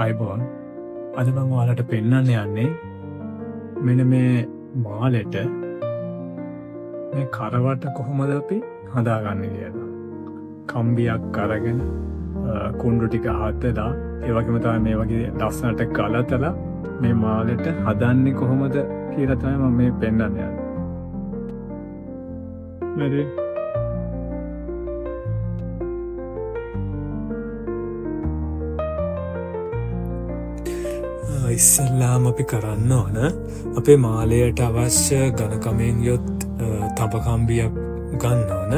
අයිබෝන් අද මම ඔයාලට පෙන්වන්න යන්නේ මෙන්න මේ මාලෙට මේ කරවට කොහොමද අපි හදාගන්නේ කියලා. කම්බියක් අරගෙන කුණ්ඩු ටික හදලා ඒ වගේම තමයි මේ වගේ ලස්සනට ගලතලා මේ මාලෙට හදන්නේ කොහොමද කියලා තමයි මම මේ පෙන්වන්න යන්නේ. හරි. ඉස්සල්ලාම අපි කරන්න ඕන අපේ මාලයට අවශ්‍ය ඝනකමෙන් යොත් තඹකම්බියක් ගන්න ඕන.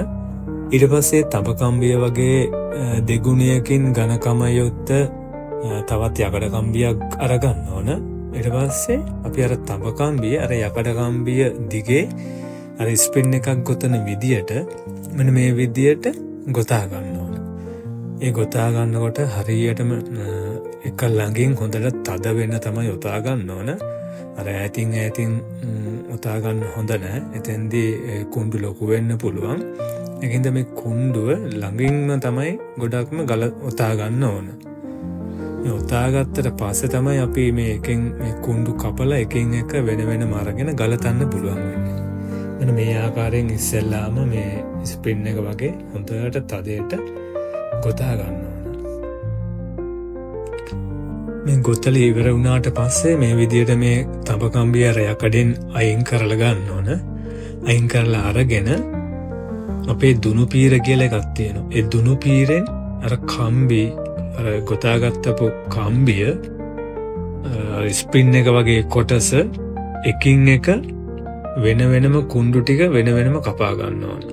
ඊට පස්සේ තඹකම්බිය වගේ දෙගුණයකින් ඝනකම යොත් තවත් යකඩ කම්බියක් අරගන්න ඕන. ඊට පස්සේ අපි අර තඹකම්බිය අර යකඩ කම්බිය දිගේ අර ස්ප්‍රින් එකක් ගොතන විදියට මෙන්න මේ විදියට ගොතා ගන්න ඕන. ඒ ගොතා ගන්නකොට හරියටම එක ළඟින් හොඳට තද වෙන්න තමයි යොතා ගන්න ඕන. අර ඈතින් යොතා ගන්න හොඳ නැහැ. එතෙන්දී කුණ්ඩු ලොකු වෙන්න පුළුවන්. ඒකින්ද මේ කුණ්ඩුව ළඟින්ම තමයි ගොඩක්ම යොතා ගන්න ඕන. මේ යොතා ගත්තට පස්සේ තමයි අපි මේකෙන් මේ කුණ්ඩු කපලා එකින් එක වෙන වෙනම අරගෙන ගලතන්න පුළුවන් වෙන්නේ. මෙන්න මේ ආකාරයෙන් ඉස්සෙල්ලාම මේ ස්ප්‍රින් එක වගේ හොඳට තදයට ගොතා ගන්න ඕන. මේ ගොතලා ඉවර වුණාට පස්සේ මේ විදියට මේ තඹකම්බිය අර යකඩෙන් අයින් කරලා ගන්න ඕන. අයින් කරලා අරගෙන අපේ දුනු පීර කියලා එකක් තියෙනවා. ඒ දුනු පීරෙන් අර කම්බි අර ගොතාගත්තපු කම්බිය අර ස්ප්‍රින් එක වගේ කොටස එකින් එක වෙන වෙනම කුණ්ඩු ටික වෙන වෙනම කපා ගන්න ඕන.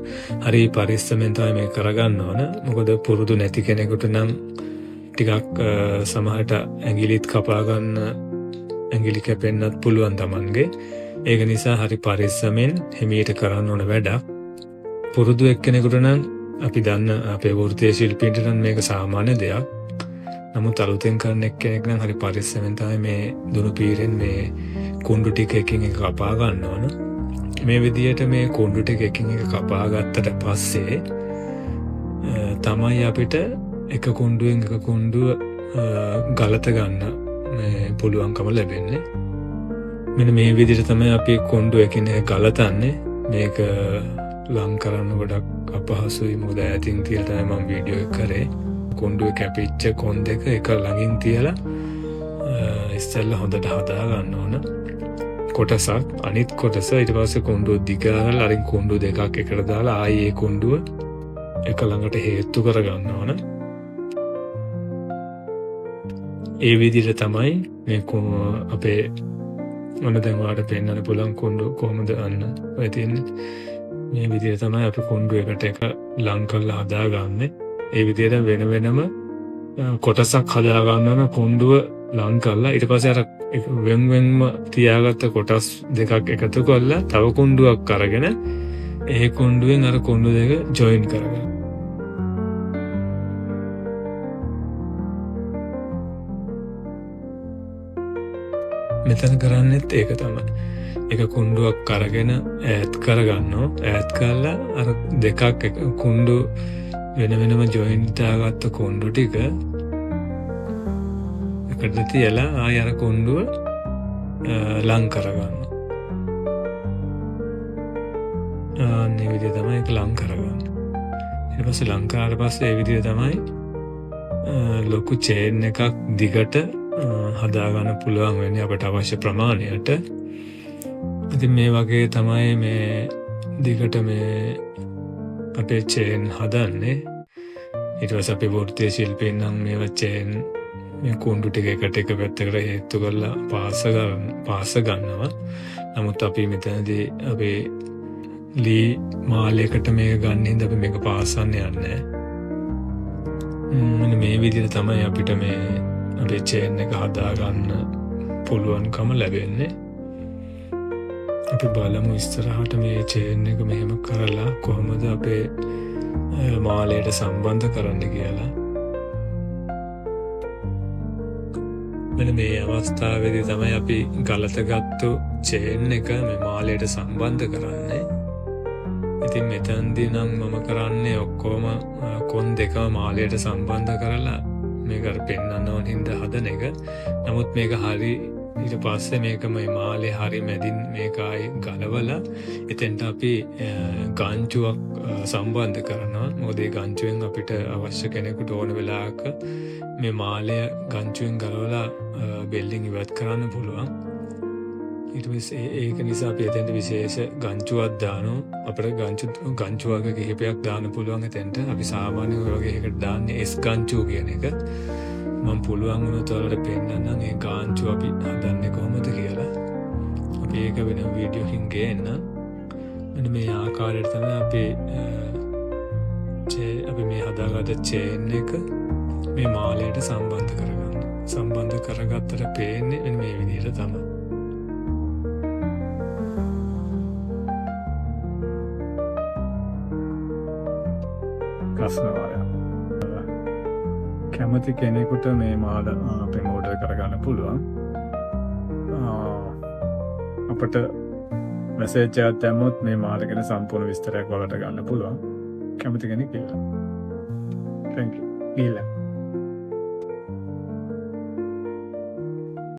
හරි පරිස්සමෙන් තමයි මේක කරගන්න ඕන. මොකද පුරුදු නැති කෙනෙකුට නම් ටිකක් සමහරට ඇඟිලිත් කපා ගන්න ඇඟිලි කැපෙන්නත් පුළුවන් තමන්ගේ. ඒක නිසා හරි පරිස්සමෙන් හිමීට කරන්න ඕන වැඩක්. පුරුදු එක්කෙනෙකුට නම් අපි දන්න අපේ වෘත්තීය ශිල්පීන්ට නම් මේක සාමාන්‍ය දෙයක්. නමුත් අලුතෙන් කරන එක්කෙනෙක් නම් හරි පරිස්සමෙන් තමයි මේ දුනු පීරෙන් මේ කුණ්ඩු ටික එකින් එක කපා ගන්න ඕන. මේ විදියට මේ කුණ්ඩු ටික එකින් එක කපා ගත්තට පස්සේ තමයි අපිට එක කුණ්ඩුවෙන් එක කුණ්ඩුව ගලත ගන්න පුළුවන්කම ලැබෙන්නේ. මෙන්න මේ විදිහට තමයි අපි කුණ්ඩුව එකින් එක ගලතන්නේ. මේක ලං කරන්න ගොඩක් අපහසුයි. මොකද ඈතින් තියලා තමයි මම වීඩියෝ එක කරේ. කුණ්ඩුවේ කැපිච්ච කොන් දෙක එක ළඟින් තියලා ඉස්සෙල්ලා හොඳට හදා ගන්න ඕන. කොටසක් අනිත් කොටස ඊට පස්සේ කුණ්ඩුව දිගාරලා අරින් කුණ්ඩු දෙකක් එකට දාලා ආයේ ඒ කුණ්ඩුව එක ළඟට හේතු කර ගන්න ඕන. ඒ විදිහට තමයි මේ අපේ මොන දැන් ඔයාලට පෙන්වන්න පුළුවන් කුණ්ඩු කොහොමද අන්න ඔය තියෙන්නේ. මේ විදිහට තමයි අපි කුණ්ඩු එකට එක ලං කරලා හදාගන්නේ. ඒ විදිහට වෙන වෙනම කොටසක් හදා ගන්න ඕන කුණ්ඩුව ලං කරලා ඊට පස්සේ අර වෙන් වෙන්ම තියාගත්ත කොටස් දෙකක් එකතු කරලා තව කුණ්ඩුවක් අරගෙන ඒ කුණ්ඩුවෙන් අර කුණ්ඩු දෙක ජොයින් කරගන්න. මෙතන කරන්නෙත් ඒක තමයි. එක කුණ්ඩුවක් අරගෙන ඈත් කරගන්නවා. ඈත් කරලා අර දෙකක් එක කුණ්ඩු වෙන වෙනම ජොයින් දාගත්ත කුණ්ඩු ටික එකට තියලා ආය අර කුණ්ඩුව ලං කරගන්නවා. මේ විදිහ තමයි ඒක ලං කරගන්නේ. ඊට පස්සේ ලං කරාට පස්සේ ඒ විදිහ තමයි ලොකු චේන් එකක් දිගට හදාගන්න පුළුවන් වෙන්නේ අපට අවශ්‍ය ප්‍රමාණයට. ඉතින් මේ වගේ තමයි මේ දිගට මේ අපේ චේන් හදන්නේ. ඊට පස්සේ අපි වෘත්තීය ශිල්පීන් නම් මේවා චේන් මේ කුණ්ඩු ටික එකට එක පැත්තකට හේතු කරලා පාස ගන්නවා. නමුත් අපි මෙතනදී අපේ ලී මාලයකට මේක ගන්න හින්දා අපි මේක පාසන්න යන්නේ නැහැ. මේ විදිහට තමයි අපිට මේ අපේ චේන් එක හදාගන්න පුළුවන්කම ලැබෙන්නේ. අපි බලමු ඉස්සරහට මේ චේන් එක මෙහෙම කරලා කොහොමද අපේ මාලයට සම්බන්ධ කරන්න කියලා. මෙන්න මේ අවස්ථාවේදී තමයි අපි ගලතගත්තු චේන් එක මේ මාලයට සම්බන්ධ කරන්නේ. ඉතින් මෙතනදී නම් මම කරන්නේ ඔක්කොම කොන් දෙකම මාලයට සම්බන්ධ කරලා මේක අර පෙන්වන්න ඕන හින්දා හදන එක. නමුත් මේක හරි ඊට පස්සේ මේක මේ මාලේ හරි මැදින් මේක ආයේ ගලවලා එතෙන්ට අපි ගංචුවක් සම්බන්ධ කරනවා. මොකද ඒ ගංචුවෙන් අපිට අවශ්‍ය කෙනෙකුට ඕන වෙලාවක මේ මාලය ගංචුවෙන් ගලවලා බෙල්ලින් ඉවත් කරන්න පුළුවන්. ඊට පස්සේ ඒක නිසා අපි එතෙන්ට විශේෂ ගංචුවක් දානවා. අපිට ගංචු වර්ග කිහිපයක් දාන්න පුළුවන් එතෙන්ට. අපි සාමාන්‍යයෙන් ඔය වගේ එකකට දාන්නේ S ගංචුව කියන එක. මම පුළුවන් වුණොත් ඔයාලට පෙන්නන්නම් ඒ ගංචුව අපි හදන්නේ කොහොමද කියලා. අපි ඒක වෙන වීඩියෝකින් ගේන්න. මෙන්න මේ ආකාරයට තමයි අපි මේ හදාගත්ත චේන් එක මේ මාලයට සම්බන්ධ කරගන්න. සම්බන්ධ කරගත්තට පේන්නේ මෙන්න මේ විදිහට තමයි. ප්‍රශ්නවාරය කැමති කෙනෙකුට මේ මාල අපෙන් ඕඩර් කරගන්න පුළුවන්. අපට මැසේජ් එකක් දැම්මොත් මේ මාල ගැන සම්පූර්ණ විස්තරයක් ඔයාලට ගන්න පුළුවන්. කැමති කෙනෙක් ඉන්න. Thank you.